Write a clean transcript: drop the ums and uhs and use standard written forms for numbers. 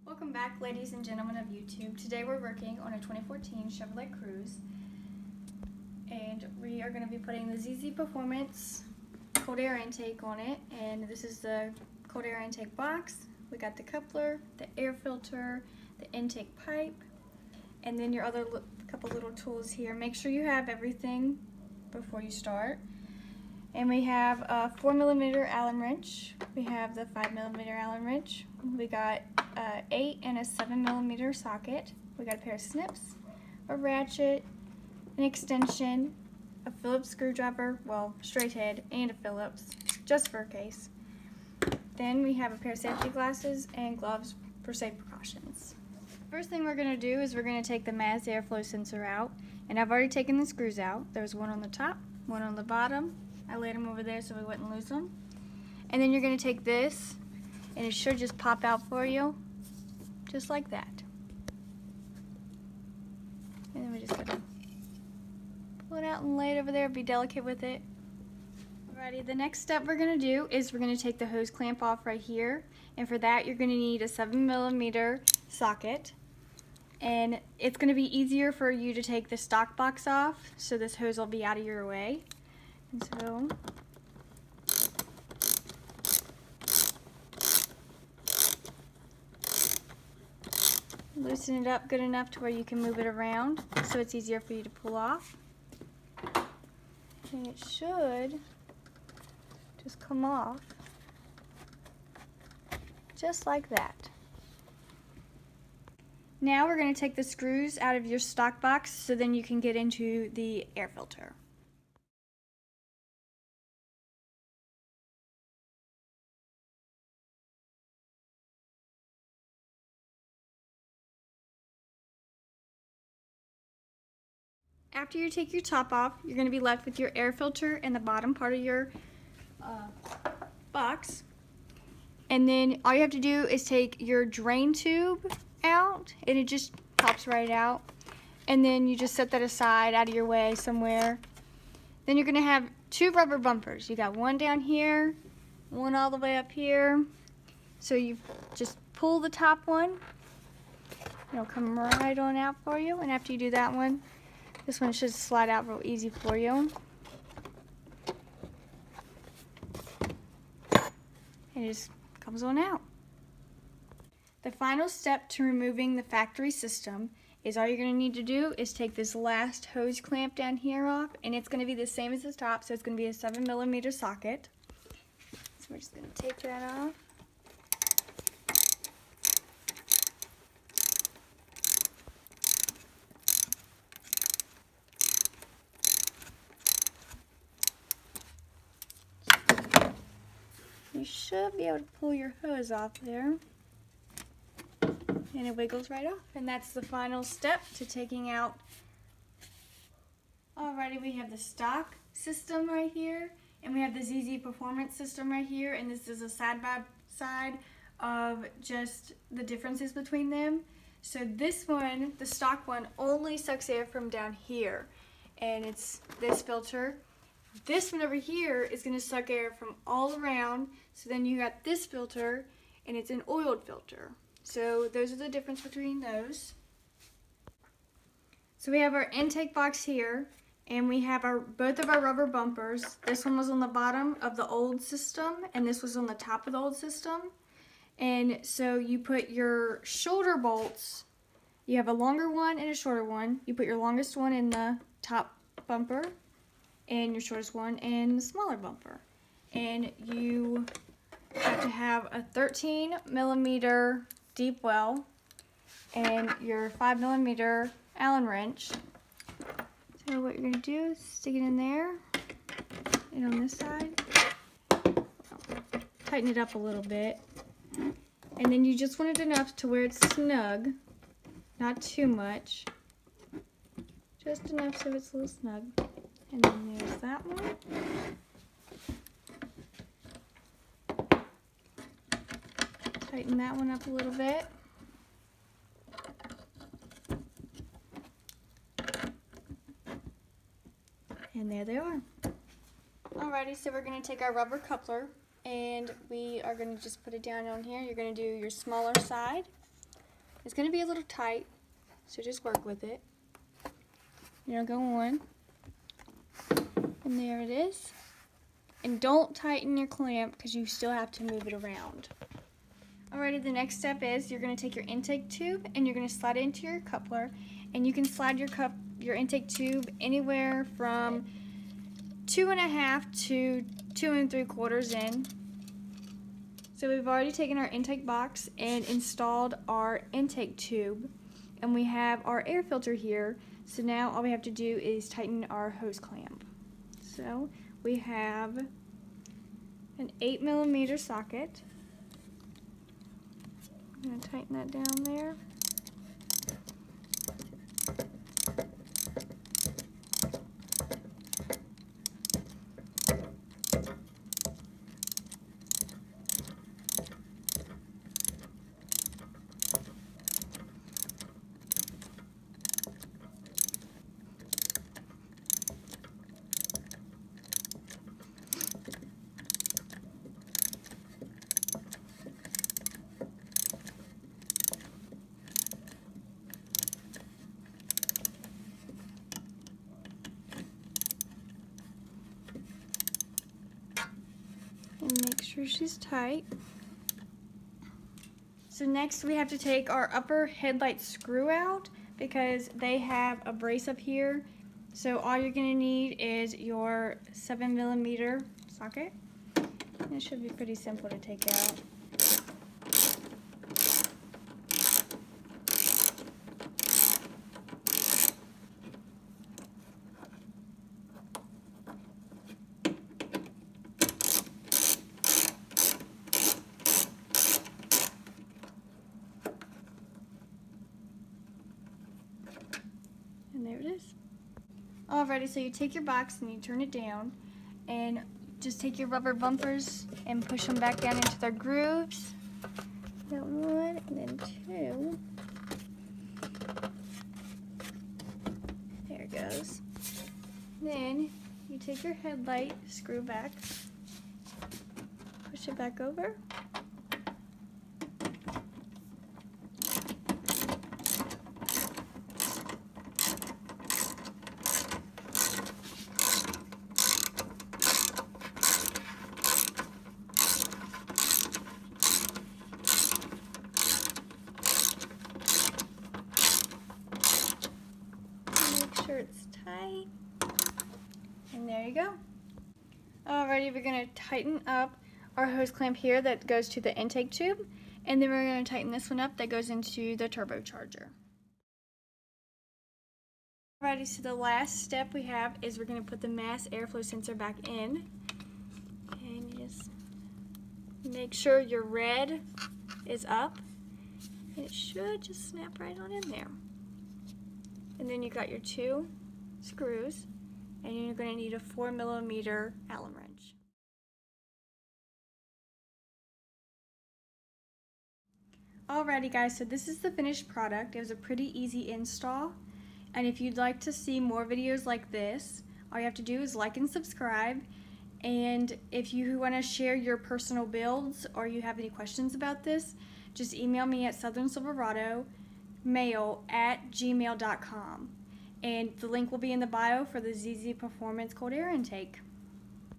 Welcome back, ladies and gentlemen of YouTube. Today we're working on a 2014 Chevrolet Cruze, and we are going to be putting the ZZPerformance cold air intake on it. And this is the cold air intake box. We got the coupler, the air filter, the intake pipe, and then your other couple little tools here. Make sure you have everything before you start. And we have a 4mm Allen wrench. We have the 5mm Allen wrench. We got 8 and a 7mm socket. We got a pair of snips, a ratchet, an extension, a Phillips screwdriver, well, straight head, and a Phillips, just for a case. Then we have a pair of safety glasses and gloves for safe precautions. First thing we're going to do is we're going to take the mass airflow sensor out. And I've already taken the screws out. There's one on the top, one on the bottom. I laid them over there so we wouldn't lose them. And then you're going to take this, and it should just pop out for you, just like that. And then we're just going to pull it out and lay it over there. Be delicate with it. Alrighty, the next step we're going to do is we're going to take the hose clamp off right here. And for that, you're going to need a 7mm socket. And it's going to be easier for you to take the stock box off, so this hose will be out of your way. And so loosen it up good enough to where you can move it around so it's easier for you to pull off. And it should just come off just like that. Now we're going to take the screws out of your stock box so then you can get into the air filter. After you take your top off, you're going to be left with your air filter in the bottom part of your box. And then all you have to do is take your drain tube out, and it just pops right out. And then you just set that aside out of your way somewhere. Then you're going to have two rubber bumpers. You got one down here, one all the way up here. So you just pull the top one. It'll come right on out for you. And after you do that one, this one should slide out real easy for you. And it just comes on out. The final step to removing the factory system is all you're going to need to do is take this last hose clamp down here off, and it's going to be the same as the top, so it's going to be a 7mm socket. So we're just going to take that off. You should be able to pull your hose off there, and it wiggles right off. And that's the final step to taking out. Alrighty, we have the stock system right here, and we have the ZZPerformance system right here, and this is a side by side of just the differences between them. So this one, the stock one, only sucks air from down here, and it's this filter. This one over here is going to suck air from all around, so then you got this filter, and it's an oiled filter. So those are the difference between those. So we have our intake box here, and we have both of our rubber bumpers. This one was on the bottom of the old system, and this was on the top of the old system. And so you put your shoulder bolts, you have a longer one and a shorter one. You put your longest one in the top bumper, and your shortest one in the smaller bumper. And you have to have a 13mm deep well and your 5mm Allen wrench. So what you're going to do is stick it in there, and on this side, tighten it up a little bit. And then you just want it enough to where it's snug, not too much, just enough so it's a little snug. And then there's that one. Tighten that one up a little bit. And there they are. Alrighty, so we're going to take our rubber coupler, and we are going to just put it down on here. You're going to do your smaller side. It's going to be a little tight, so just work with it. You'll go on, and there it is. And don't tighten your clamp because you still have to move it around. Alrighty, the next step is you're going to take your intake tube and you're going to slide it into your coupler, and you can slide your intake tube anywhere from 2.5 to 2 3/4 in. So we've already taken our intake box and installed our intake tube, and we have our air filter here. So now all we have to do is tighten our hose clamp. So we have an 8mm socket. I'm going to tighten that down there. And make sure she's tight. So next we have to take our upper headlight screw out because they have a brace up here. So all you're going to need is your 7mm socket. And it should be pretty simple to take out. And there it is. Alrighty, so you take your box and you turn it down and just take your rubber bumpers and push them back down into their grooves. That one, and then two. There it goes. Then you take your headlight, screw back, push it back over. Sure it's tight, and there you go. Alrighty, we're going to tighten up our hose clamp here that goes to the intake tube, and then we're going to tighten this one up that goes into the turbocharger. Alrighty, so the last step we have is we're going to put the mass airflow sensor back in, and you just make sure your red is up, and it should just snap right on in there. And then you got your 2 screws, and you're going to need a 4mm Allen wrench. Alrighty guys, so this is the finished product. It was a pretty easy install, and if you'd like to see more videos like this, all you have to do is like and subscribe. And if you want to share your personal builds or you have any questions about this, just email me at southernsilverado@gmail.com, and the link will be in the bio for the ZZPerformance cold air intake.